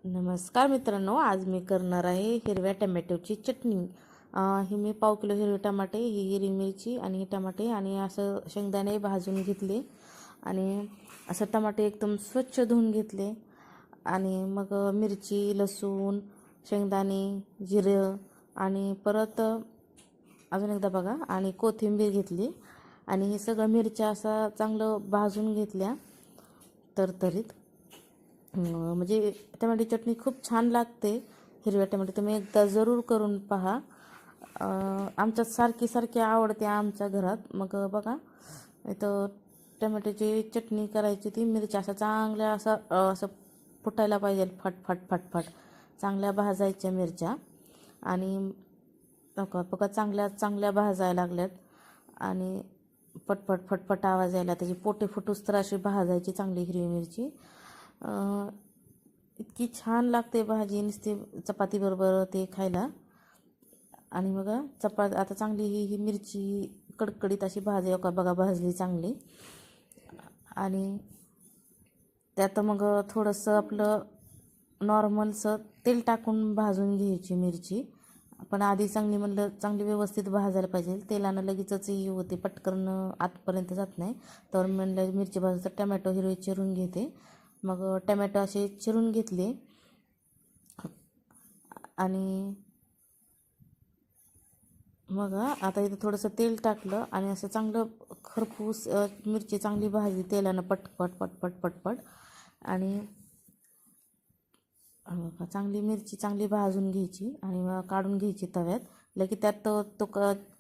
नमस्कार मित्रांनो, आज मी करणार आहे हिरव्या टमॅटोची चटणी। ही मी पाव किलो हिरवे टमाटे, ही हिरवी मिरची आणि ही टमाटे आणि असं शेंगदाणे भाजून घेतले आणि असं टमाटे एकदम स्वच्छ धुवून घेतले आणि मग मिरची, लसूण, शेंगदाणे, जिरं आणि परत अजून एकदा बघा आणि कोथिंबीर घेतली आणि हे सगळं मिरच्या असं चांगलं भाजून घेतल्या तरतरीत। म्हणजे टमाटे चटणी खूप छान लागते। हिरव्या टमाटे तुम्ही एकदा जरूर करून पहा। आमच्यात सारखी आवडते आमच्या घरात। मग बघा इथं टमाट्याची चटणी करायची, ती मिरच्या अशा चांगल्या असं फुटायला पाहिजे, फट फट फट फट चांगल्या भाजायच्या मिरच्या आणि बघा चांगल्या भाजायला लागल्यात आणि पटपट फटफट आवाज यायला, त्याची पोटे फुटूस तर अशी भाजायची चांगली हिरवी मिरची। इतकी छान लागते भाजी, नुसती चपातीबरोबर ते खायला। आणि मग आता चांगली ही मिरची कडकडीत अशी भाजी बघा भाजली चांगली आणि त्यात मग थोडंसं आपलं नॉर्मलचं तेल टाकून भाजून घ्यायची मिरची। पण आधी चांगली व्यवस्थित भाजायला पाहिजे, तेलानं लगेचच ही होते, पटकन आतपर्यंत जात नाही। तर म्हणलं मिरची भाजून टमॅटो हिरवे चिरून घेते। मग टमॅटो असे चिरून घेतले आणि मग आता इथं थोडंसं तेल टाकलं आणि असं चांगलं खरपूस मिरची चांगली भाजली तेलानं पटपट पटपट पटपट आणि चांगली मिरची चांगली भाजून घ्यायची आणि मग काढून घ्यायची तव्यात। लगेच त्यात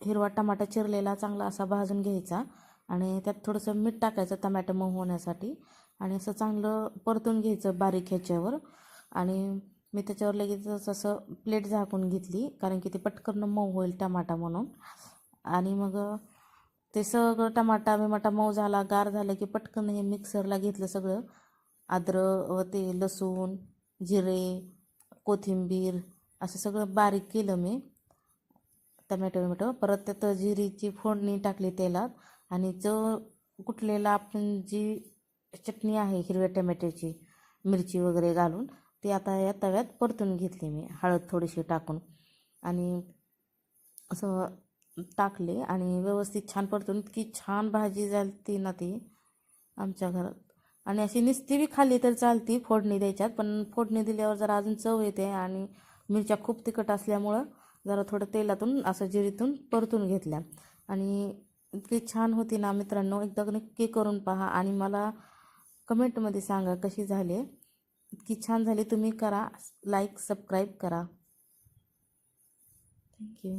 हिरवा टमाटा चिरलेला चांगला असा भाजून घ्यायचा आणि त्यात थोडंसं मीठ टाकायचं टमॅटो मऊ होण्यासाठी आणि असं चांगलं परतून घ्यायचं बारीक ह्याच्यावर। आणि मी त्याच्यावर लगेच असं प्लेट झाकून घेतली, कारण की ते पटकन मऊ होईल टमाटा म्हणून। आणि मग ते सगळं टमाटा मऊ झाला, गार झालं की पटकन हे मिक्सरला घेतलं सगळं, अद्रक व ते लसूण, जिरे, कोथिंबीर असं सगळं बारीक केलं मी, टमॅटो परत त्यात जिरीची फोडणी टाकली तेलात आणि जो कुटलेला आपण जी चटणी आहे हिरव्या टमॅट्याची मिरची वगैरे घालून, ती आता या तव्यात परतून घेतली मी हळद थोडीशी टाकून आणि असं टाकले आणि व्यवस्थित छान परतून। इतकी छान भाजी झाली ना ती आमच्या घरात। आणि अशी नुसती बी खाल्ली तर चालती फोडणी द्यायच्यात, पण फोडणी दिल्यावर जरा अजून चव येते आणि मिरच्या खूप तिखट असल्यामुळं जरा थोडं तेलातून असं जिरीतून परतून घेतल्या आणि इतकी छान होती ना मित्रांनो, एकदा नक्की करून पहा आणि मला कमेंटमध्ये सांगा कशी झाली। इतकी छान झाली, तुम्ही करा, लाईक सबस्क्राईब करा। थँक्यू।